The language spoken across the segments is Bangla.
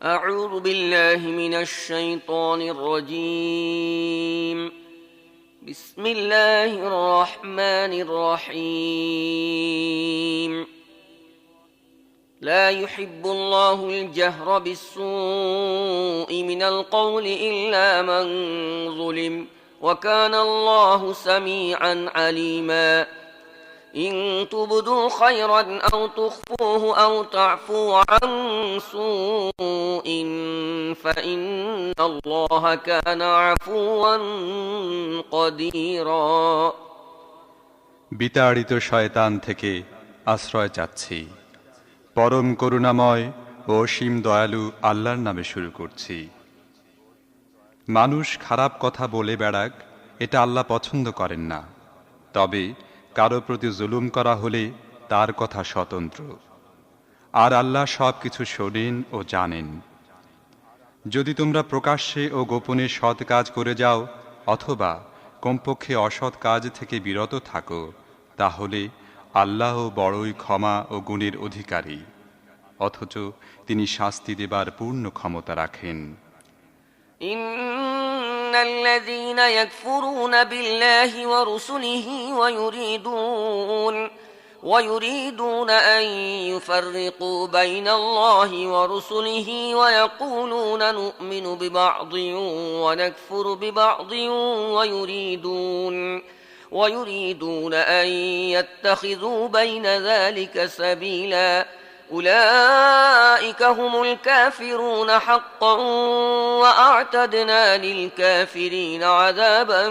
أعوذ بالله من الشيطان الرجيم. بسم الله الرحمن الرحيم. لا يحب الله الجهر بالسوء من القول إلا من ظلم وكان الله سميعا عليما. إن تبدوا خيرا أو تخفوه أو تعفوا عن سوء فإن الله كان عفوا قديرا। বিতাড়িত শয়তান থেকে আশ্রয় চাচ্ছি। পরম করুণাময় ও অসীম দয়ালু আল্লাহর নামে শুরু করছি। মানুষ খারাপ কথা বলে বেড়াক, এটা আল্লাহ পছন্দ করেন না। তবে কারো প্রতি জুলুম করা হলে তার কথা স্বতন্ত্র, আর আল্লাহ সব কিছু শোনেন ও জানেন। যদি তোমরা প্রকাশ্যে ও গোপনে সৎ কাজ করে যাও অথবা কমপক্ষে অসৎ কাজ থেকে বিরত থাকো, তাহলে আল্লাহ বড়ই ক্ষমা ও গুণের অধিকারী, অথচ তিনি শাস্তি দেবার পূর্ণ ক্ষমতা রাখেন। إن الذين يكفرون بالله ورسله ويريدون أن يفرقوا بين الله ورسله ويقولون نؤمن ببعض ونكفر ببعض ويريدون أن يتخذوا بين ذلك سبيلا أولئك هم الكافرون حقا وأعتدنا للكافرين عذابا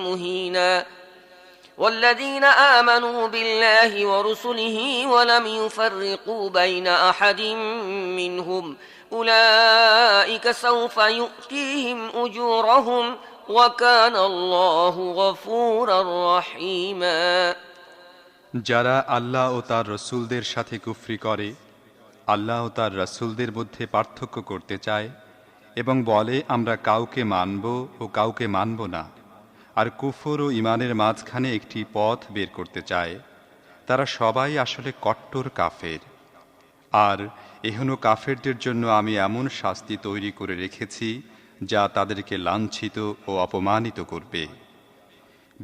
مهينا والذين آمنوا بالله ورسله ولم يفرقوا بين أحد منهم أولئك سوف يؤتيهم أجورهم وكان الله غفورا رحيما। যারা আল্লাহ ও তার রসুলদের সাথে কুফরি করে, আল্লাহ ও তার রসুলদের মধ্যে পার্থক্য করতে চায় এবং বলে আমরা কাউকে মানব ও কাউকে মানব না, আর কুফর ও ইমানের মাঝখানে একটি পথ বের করতে চায়, তারা সবাই আসলে কট্টর কাফের। আর এহনো কাফেরদের জন্য আমি এমন শাস্তি তৈরি করে রেখেছি যা তাদেরকে লাঞ্ছিত ও অপমানিত করবে।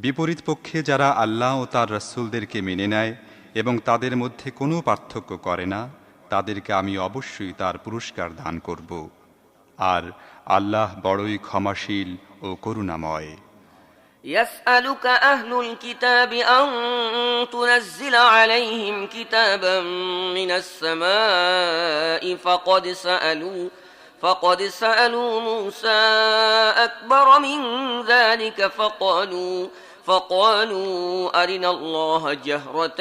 বিপরীত পক্ষে যারা আল্লাহ ও তার রাসূলদেরকে মেনে নেয় এবং তাদের মধ্যে কোনো পার্থক্য করে না, তাদেরকে আমি অবশ্যই তার পুরস্কার দান করব। আর আল্লাহ বড়ই ক্ষমাশীল ও করুণাময়। يسألك أهل الكتاب أن تنزل عليهم كتابا من السماء فقد سألوا موسى أكبر من ذلك فقالوا أرنا الله جهرة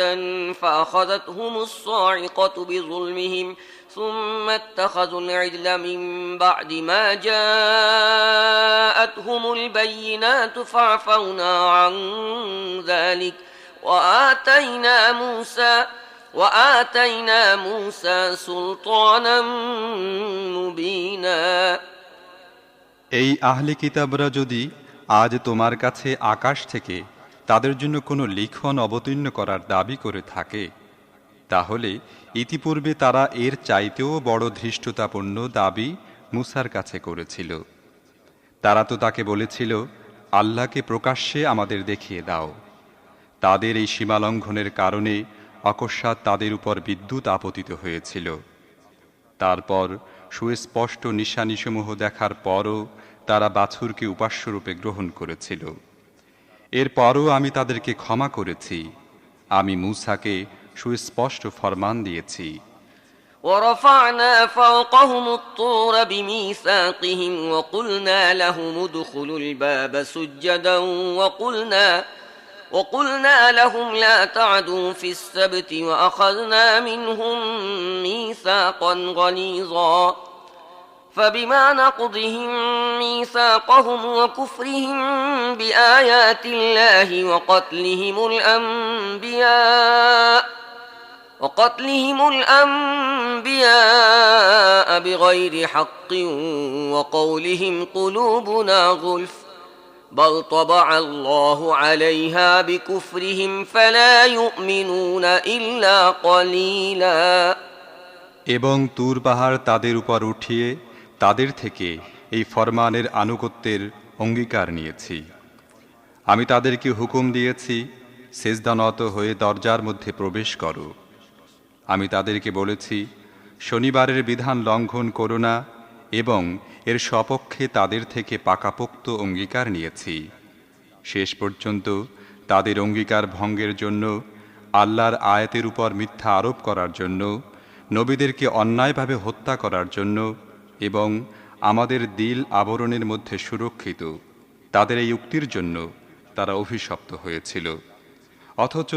فأخذتهم الصاعقة بظلمهم ثم اتخذوا العجل من بعد ما جاءتهم البينات فعفونا عن ذلك وآتينا موسى سلطانا مبينا। এই আহলে কিতাবরা যদি আজ তোমার কাছে আকাশ থেকে তাদের জন্য কোনো লিখন অবতীর্ণ করার দাবি করে থাকে, তাহলে ইতিপূর্বে তারা এর চাইতেও বড় ধৃষ্টতাপূর্ণ দাবি মুসার কাছে করেছিল। তারা তো তাকে বলেছিল, আল্লাহকে প্রকাশ্যে আমাদের দেখিয়ে দাও। তাদের এই সীমালঙ্ঘনের কারণে অকস্মাৎ তাদের উপর বিদ্যুৎ আপতিত হয়েছিল। তারপর সুস্পষ্ট নিশানিসমূহ দেখার পরও তারা বাছুরকে উপাস্যরূপে গ্রহণ করেছিল। এরপরও আমি তাদেরকে ক্ষমা করেছি। আমি মূসাকে সুস্পষ্ট ফরমান দিয়েছি। ورفعنا فوقهم الطور بميثاقهم وقلنا لهم ادخلوا الباب سجدا وقلنا لهم لا تعدوا في السبت وأخذنا منهم ميثاقا غليظا فبما نقضهم ميثاقهم وكفرهم بآيات الله وقتلهم الأنبياء بغير حق وقولهم قلوبنا غلف بل طبع الله عليها بكفرهم فلا يؤمنون إلا قليلا। এবং তুর পাহাড় তাদের উপর উঠিয়ে তাদের থেকে এই ফরমানের আনুগত্যের অঙ্গীকার নিয়েছি। আমি তাদেরকে হুকুম দিয়েছি, সেজদানত হয়ে দরজার মধ্যে প্রবেশ করো। আমি তাদেরকে বলেছি, শনিবারের বিধান লঙ্ঘন করো না, এবং এর সপক্ষে তাদের থেকে পাকাপোক্ত অঙ্গীকার নিয়েছি। শেষ পর্যন্ত তাদের অঙ্গীকার ভঙ্গের জন্য, আল্লাহর আয়াতের উপর মিথ্যা আরোপ করার জন্য, নবীদেরকে অন্যায়ভাবে হত্যা করার জন্য এবং আমাদের দিল আবরণের মধ্যে সুরক্ষিত, তাদের এই উক্তির জন্য তারা অভিশপ্ত হয়েছিল। অথচ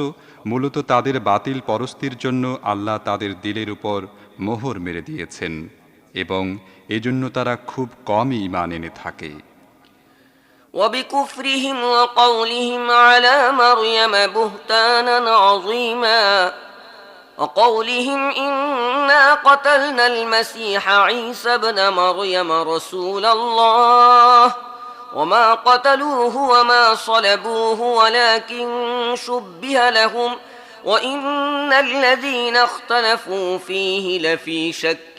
মূলত তাদের বাতিল পরস্তির জন্য আল্লাহ তাদের দিলের উপর মোহর মেরে দিয়েছেন, এবং এজন্য তারা খুব কমই ঈমান এনে থাকে। وبكفرهم وقولهم على مريم بهتانا عظيما وقولهم إنا قتلنا المسيح عيسى ابن مريم رسول الله وما قتلوه وما صلبوه ولكن شبه لهم وإن الذين اختلفوا فيه لفي شك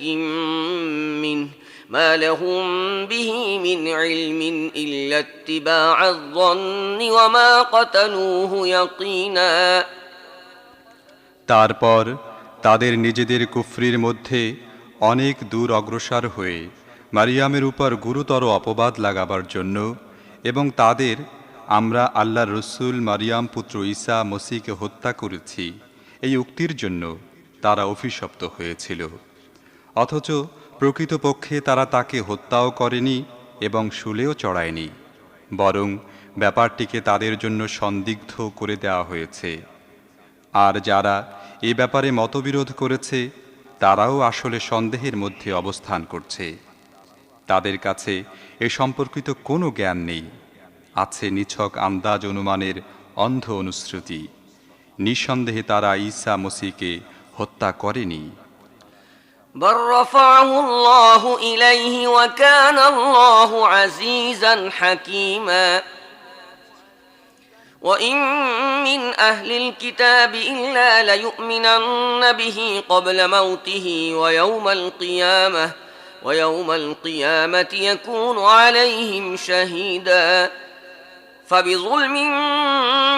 منه ما لهم به من علم إلا اتباع الظن وما قتلوه يقينا। তারপর তাদের নিজেদের কুফরির মধ্যে অনেক দূর অগ্রসর হয়ে মারিয়ামের উপর গুরুতর অপবাদ লাগাবার জন্য এবং তাদের আমরা আল্লাহর রসুল মারিয়াম পুত্র ঈসা মসিহকে হত্যা করেছি এই উক্তির জন্য তারা অভিশপ্ত হয়েছিল। অথচ প্রকৃতপক্ষে তারা তাকে হত্যাও করেনি এবং শুলেও চড়ায়নি, বরং ব্যাপারটিকে তাদের জন্য সন্দিগ্ধ করে দেওয়া হয়েছে। আর যারা এ ব্যাপারে মতবিরোধ করেছে তারাও আসলে সন্দেহের মধ্যে অবস্থান করছে। তাদের কাছে এ সম্পর্কিত কোনো জ্ঞান নেই, আছে নিছক আন্দাজ অনুমানের অন্ধ অনুশ্রুতি। নিঃসন্দেহে তারা ঈসা মসিহকে হত্যা করেনি। بل رفعه الله إليه وكان الله عزيزا حكيما وإن من أهل الكتاب إلا ليؤمنن به قبل موته ويوم القيامة يكون عليهم شهيدا فبظلم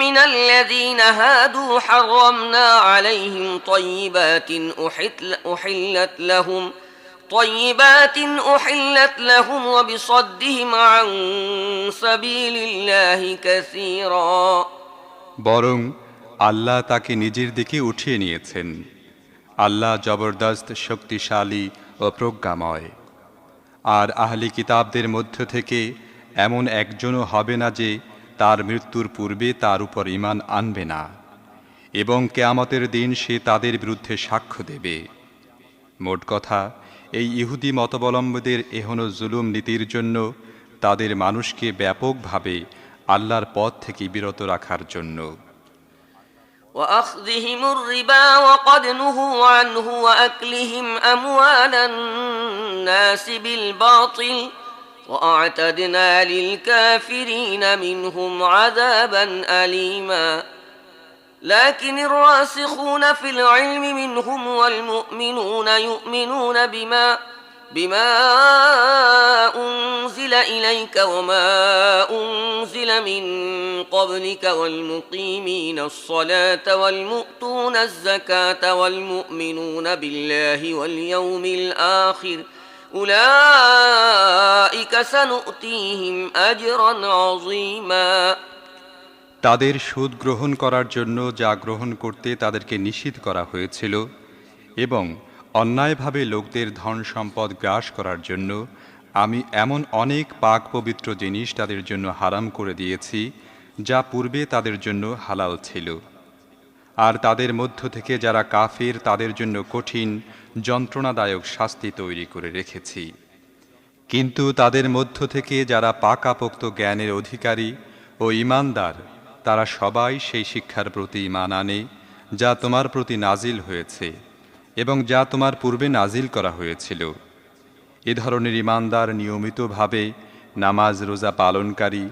من الذين هادوا حرمنا عليهم طيبات أحلت لهم وبصدهم عن سبيل الله كثيرا। বরং আল্লাহ তাকে নিজের দিকে উঠিয়ে নিয়েছেন। আল্লাহ জবরদস্ত, শক্তিশালী ও প্রজ্ঞাময়। আর আহলি কিতাবদের মধ্য থেকে এমন একজনও হবে না যে তার মৃত্যুর পূর্বে তার উপর ঈমান আনবে না, এবং কিয়ামতের দিন সে তাদের বিরুদ্ধে সাক্ষ্য দেবে। মোট কথা, এই ইহুদি মতাবলম্বীদের এহেন জুলুম নীতির জন্য, তাদের মানুষকে ব্যাপকভাবে আল্লাহর পথ থেকে বিরত রাখার জন্য। وأخذهم الربا وقد نهوا عنه وأكلهم أموال الناس بالباطل وأعتدنا للكافرين منهم عذابا أليما لكن الراسخون في العلم منهم والمؤمنون يؤمنون بما أنزل إليك وما أنزل من قبلك والمقيمين الصلاة والمؤتون الزكاة والمؤمنون بالله واليوم الآخر أولئك سنؤتيهم أجرا عظيما। তাদের সুদ গ্রহণ করার জন্য যা গ্রহণ করতে তাদেরকে নিষিদ্ধ করা হয়েছিল, এবং অন্যায়ভাবে লোকদের ধন সম্পদ গ্রাস করার জন্য আমি এমন অনেক পাক পবিত্র জিনিস তাদের জন্য হারাম করে দিয়েছি যা পূর্বে তাদের জন্য হালাল ছিল। আর তাদের মধ্য থেকে যারা কাফির তাদের জন্য কঠিন যন্ত্রণাদায়ক শাস্তি তৈরি করে রেখেছি। কিন্তু তাদের মধ্য থেকে যারা পাকাপোক্ত জ্ঞানের অধিকারী ও ঈমানদার, তারা সবাই সেই শিক্ষার প্রতি ঈমান আনে যা তোমার প্রতি নাজিল হয়েছে এবং যা তোমার পূর্বে নাজিল করা হয়েছিল। এ ধরনের ঈমানদার নিয়মিতভাবে নামাজ রোজা পালনকারী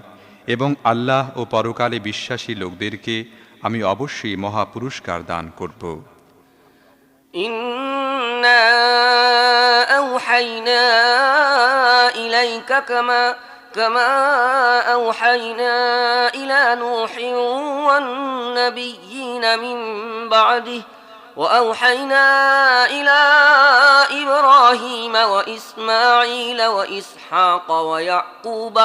এবং আল্লাহ ও পরকালে বিশ্বাসী লোকদেরকে আমি অবশ্যই মহাপুরস্কার দান করব। إنا أوحينا إليك كما أوحينا إلى نوح والنبيين من بعده وأوحينا إلى إبراهيم وإسماعيل وإسحاق ويعقوب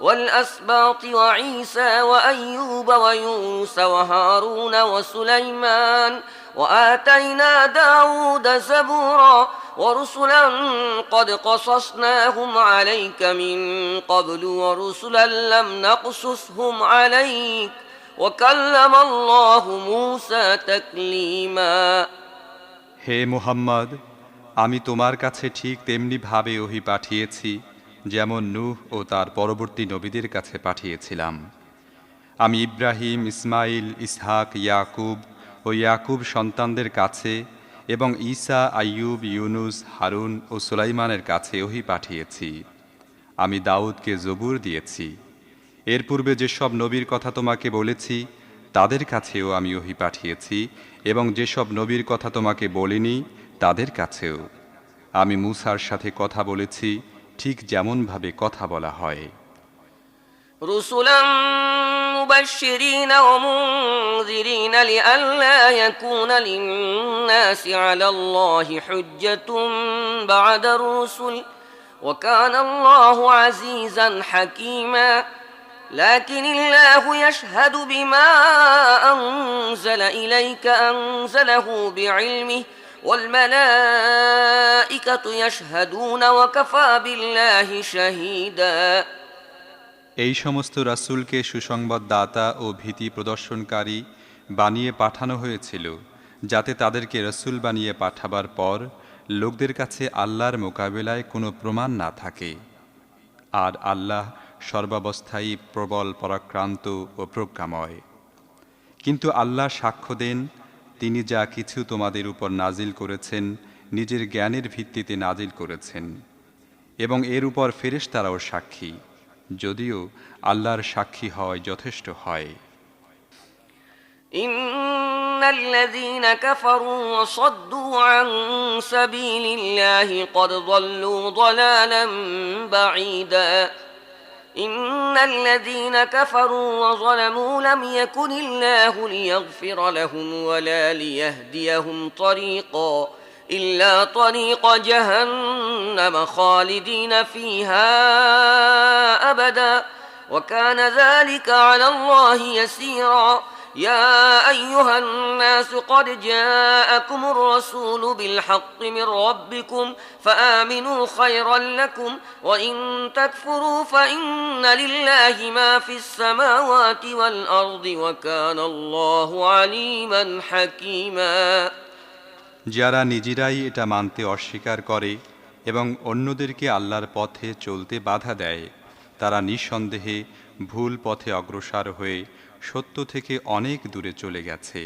والأسباط وعيسى وأيوب ويونس وهارون وسليمان وآتينا داود زبورا ورسلا قد قصصناهم عليك من قبل ورسلا لم نقصصهم عليك وكلم الله موسى تكليما হে মুহাম্মদ, আমি তোমার কাছে ঠিক তেমনি ভাবে ওহী পাঠিয়েছি যেমন নূহ ও তার পরবর্তী নবীদের কাছে পাঠিয়েছিলাম। আমি ইব্রাহিম, ইসমাইল, ইসহাক, ইয়াকুব ও ইয়াকুব সন্তানদের কাছে এবং ঈসা, আইয়ুব, ইউনুস, হারুন ও সুলাইমানের কাছে ওহী পাঠিয়েছি। আমি দাউদকে জবুর দিয়েছি। এর পূর্বে যেসব নবীর কথা তোমাকে বলেছি তাদের কাছেও আমি ওহী পাঠিয়েছি, এবং যেসব নবীর কথা তোমাকে বলিনি তাদের কাছেও। আমি মূসার সাথে কথা বলেছি ঠিক যেমনভাবে কথা বলা হয়। رسلا مبشرين ومنذرين لئلا يكون للناس على الله حجة بعد الرسل وكان الله عزيزا حكيما لكن الله يشهد بما أنزل إليك أنزله بعلمه والملائكة يشهدون وكفى بالله شهيدا এই সমস্ত রাসূলকে সুসংবাদদাতা ও ভীতি প্রদর্শনকারী বানিয়ে পাঠানো হয়েছিল, যাতে তাদেরকে রাসূল বানিয়ে পাঠাবার পর লোকদের কাছে আল্লাহর মোকাবেলায় কোনো প্রমাণ না থাকে। আর আল্লাহ সর্বাবস্থায় প্রবল পরাক্রান্ত ও প্রজ্ঞাময়। কিন্তু আল্লাহ সাক্ষ্য দেন, তিনি যা কিছু তোমাদের উপর নাজিল করেছেন নিজের জ্ঞানের ভিত্তিতে নাজিল করেছেন, এবং এর উপর ফেরেশতারাও সাক্ষী, যদিও আল্লাহর সাক্ষী হয় যথেষ্ট হয়। ইন্নাল্লাযীনা কাফারু ওয়া সাদ্দু আন সাবিলিল্লাহি ক্বাদ যাল্লু যালালান বাঈদা ইন্নাল্লাযীনা কাফারু ওয়া যালামু লাম ইয়াকুনিল্লাহু লিয়াগফিরা লাহুম ওয়া লা লিয়াহদিয়াহুম তরীকা إلا طريق جهنم خالدين فيها أبدا وكان ذلك على الله يسيرا يا أيها الناس قد جاءكم الرسول بالحق من ربكم فآمنوا خيرا لكم وإن تكفروا فإن لله ما في السماوات والأرض وكان الله عليما حكيما যারা নিজেরাই এটা মানতে অস্বীকার করে এবং অন্যদেরকে আল্লাহর পথে চলতে বাধা দেয়, তারা নিঃসন্দেহে ভুল পথে অগ্রসর হয়ে সত্য থেকে অনেক দূরে চলে গেছে।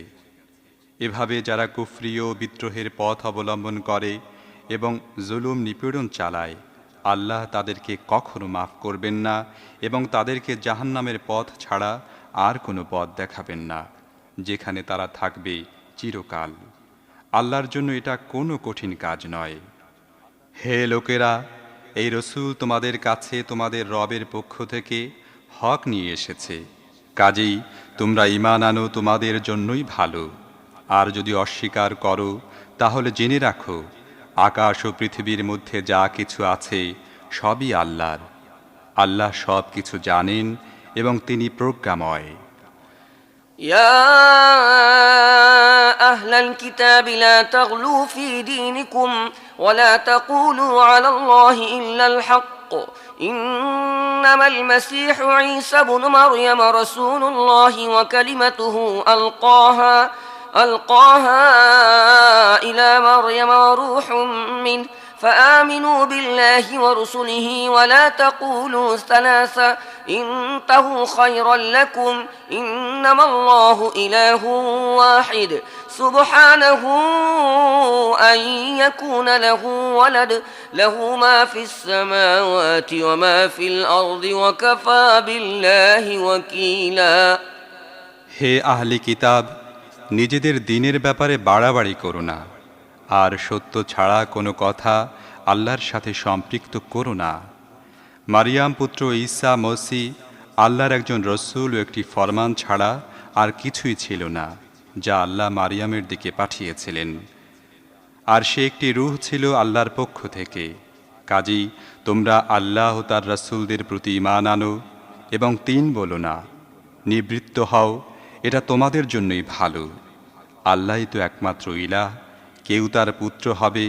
এভাবে যারা কুফরি ও বিদ্রোহের পথ অবলম্বন করে এবং জুলুম নিপীড়ন চালায়, আল্লাহ তাদেরকে কখনো মাফ করবেন না এবং তাদেরকে জাহান্নামের পথ ছাড়া আর কোনো পথ দেখাবেন না, যেখানে তারা থাকবে চিরকাল। আল্লাহর জন্য এটা কোনো কঠিন কাজ নয়। হে লোকেরা, এই রসূল তোমাদের কাছে তোমাদের রবের পক্ষ থেকে হক নিয়ে এসেছে, কাজেই তোমরা ঈমান আনো, তোমাদের জন্যই ভালো। আর যদি অস্বীকার করো তাহলে জেনে রাখো, আকাশ ও পৃথিবীর মধ্যে যা কিছু আছে সবই আল্লাহর। আল্লাহ সব কিছু জানেন এবং তিনি প্রজ্ঞাময়। يا أهل الكتاب لا تغلوا في دينكم ولا تقولوا على الله إلا الحق إنما المسيح عيسى بن مريم رسول الله وكلمته ألقاها إلى مريم وروح منه فآمنوا بالله ورسله ولا تقولوا ثلاثة انتهوا خيرا لكم إنما الله إله واحد سبحانه أن يكون له ولد له ما في السماوات وما في الأرض وكفى بالله وكيلا হে আহলি কিতাব, নিজেদের দ্বীনের ব্যাপারে বাড়াবাড়ি করো না, আর সত্য ছাড়া কোনো কথা আল্লাহর সাথে সম্পৃক্ত করো না। মারিয়াম পুত্র ঈসা মসিহ আল্লাহর একজন রসূল ও একটি ফরমান ছাড়া আর কিছুই ছিল না, যা আল্লাহ মারিয়ামের দিকে পাঠিয়েছিলেন। আর সে একটি রূহ ছিল আল্লাহর পক্ষ থেকে। কাজেই তোমরা আল্লাহ ও তার রাসূলদের প্রতি ঈমান আনো এবং ৩ বলো না, নিবৃত্ত হও, এটা তোমাদের জন্যই ভালো। আল্লাহই তো একমাত্র ইলাহ, কেউ তার পুত্র হবে,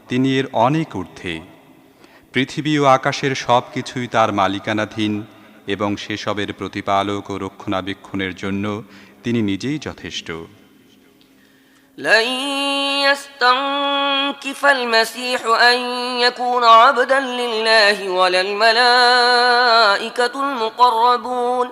তিনি এর অনেক ঊর্ধ্বে। পৃথিবী ও আকাশের সব কিছুই তার মালিকানাধীন এবং সেসবের প্রতিপালক ও রক্ষণাবেক্ষণের জন্য তিনি নিজেই যথেষ্ট। لن يستنكف المسيح أن يكون عبدا لله ولا الملائكة المقربون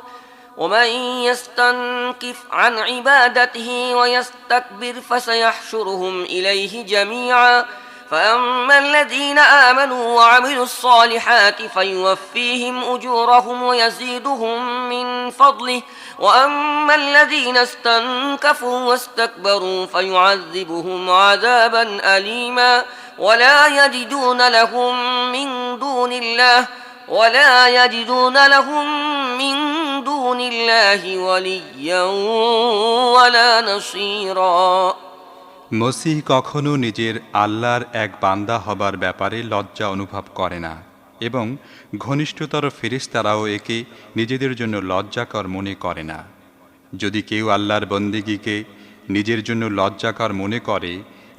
ومن يستنكف عن عبادته ويستكبر فسيحشرهم إليه جميعا فأما الذين آمنوا وعملوا الصالحات فيوفيهم أجورهم ويزيدهم من فضله وأما الذين استنكفوا واستكبروا فيعذبهم عذابا أليما ولا يجدون لهم من دون الله وليا ولا نصيرا। মসিহ কখনো নিজের আল্লাহর এক বান্দা হবার ব্যাপারে লজ্জা অনুভব করে না, এবং ঘনিষ্ঠতর ফেরেশতারাও একে নিজেদের জন্য লজ্জাকর মনে করে না। যদি কেউ আল্লাহর বন্দেগীকে নিজের জন্য লজ্জাকর মনে করে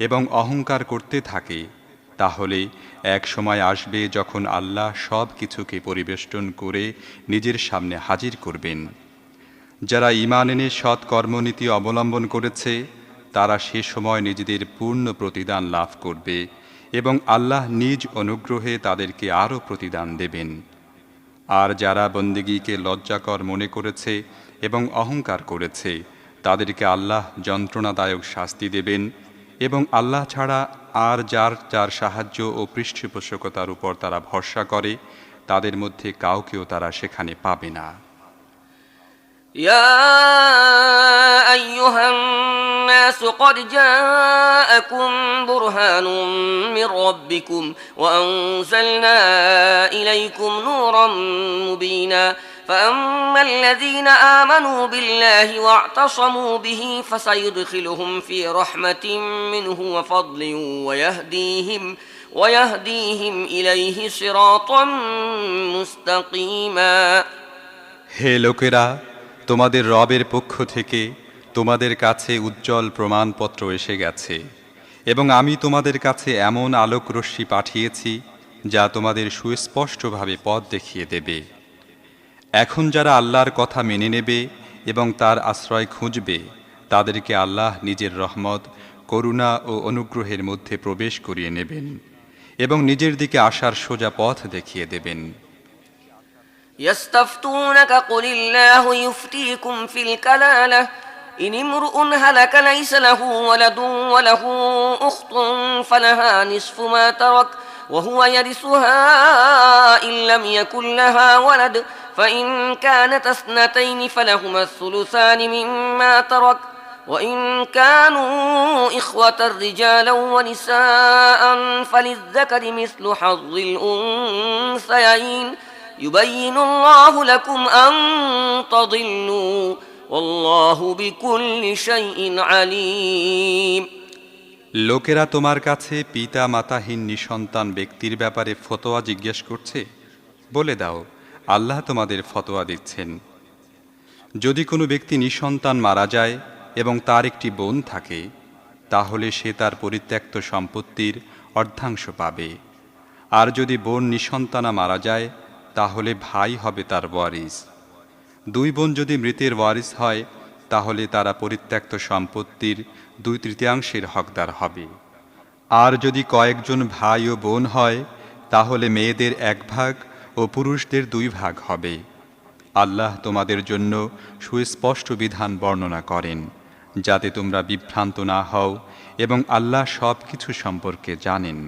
এবং অহংকার করতে থাকে, তাহলে এক সময় আসবে যখন আল্লাহ সব কিছুকে পরিবেষ্টন করে নিজের সামনে হাজির করবেন। যারা ঈমান এনে সৎ কর্মনীতি অবলম্বন করেছে, তারা সে সময় নিজেদের পূর্ণ প্রতিদান লাভ করবে এবং আল্লাহ নিজ অনুগ্রহে তাদেরকে আরও প্রতিদান দেবেন। আর যারা বন্দেগীকে লজ্জাকর মনে করেছে এবং অহংকার করেছে, তাদেরকে আল্লাহ যন্ত্রণাদায়ক শাস্তি দেবেন, এবং আল্লাহ ছাড়া আর যার সাহায্য ও পৃষ্ঠপোষকতার উপর তারা ভরসা করে, তাদের মধ্যে কাউকেও তারা সেখানে পাবে না। يا أيها الناس قد جاءكم برهان من ربكم وأنزلنا إليكم نورا مبينا فأما الذين آمنوا بالله واعتصموا به فسيدخلهم في رحمة منه وفضل ويهديهم إليه صراطا مستقيما। হে লোকেরা, তোমাদের রবের পক্ষ থেকে তোমাদের কাছে উজ্জ্বল প্রমাণপত্র এসে গেছে, এবং আমি তোমাদের কাছে এমন আলোক রশ্মি পাঠিয়েছি যা তোমাদের সুস্পষ্টভাবে পথ দেখিয়ে দেবে। এখন যারা আল্লাহর কথা মেনে নেবে এবং তার আশ্রয় খুঁজবে, তাদেরকে আল্লাহ নিজের রহমত, করুণা ও অনুগ্রহের মধ্যে প্রবেশ করিয়ে নেবেন এবং নিজের দিকে আসার সোজা পথ দেখিয়ে দেবেন। يستفتونك قل الله يفتيكم في الكلالة إن امرؤ هلك ليس له ولد وله أخت فلها نصف ما ترك وهو يرثها إن لم يكن لها ولد فإن كانت اثنتين فلهما الثلثان مما ترك وإن كانوا إخوة رجالا ونساء فللذكر مثل حظ الأنثيين يبين الله لكم أن تضلوا والله بكل شيء عليم। লোকেরা তোমার কাছে পিতা মাতাহীন নিঃসন্তান ব্যক্তির ব্যাপারে ফতোয়া জিজ্ঞেস করছে। বলে দাও, আল্লাহ তোমাদের ফতোয়া দিচ্ছেন। যদি কোনো ব্যক্তি নিঃসন্তান মারা যায় এবং তার একটি বোন থাকে, তাহলে সে তার পরিত্যক্ত সম্পত্তির অর্ধাংশ পাবে। আর যদি বোন নিঃসন্তানা মারা যায়, তাহলে ভাই হবে তার ওয়ারিস। 2 বোন যদি মৃতের ওয়ারিস হয়, তাহলে তারা পরিত্যক্ত সম্পত্তির 2/3 হকদার হবে। আর যদি কয়েকজন ভাই ও বোন হয়, তাহলে মেয়েদের 1 ভাগ ও পুরুষদের 2 ভাগ হবে। আল্লাহ তোমাদের জন্য সুস্পষ্ট বিধান বর্ণনা করেন, যাতে তোমরা বিভ্রান্ত না হও, এবং আল্লাহ সব কিছু সম্পর্কে জানেন।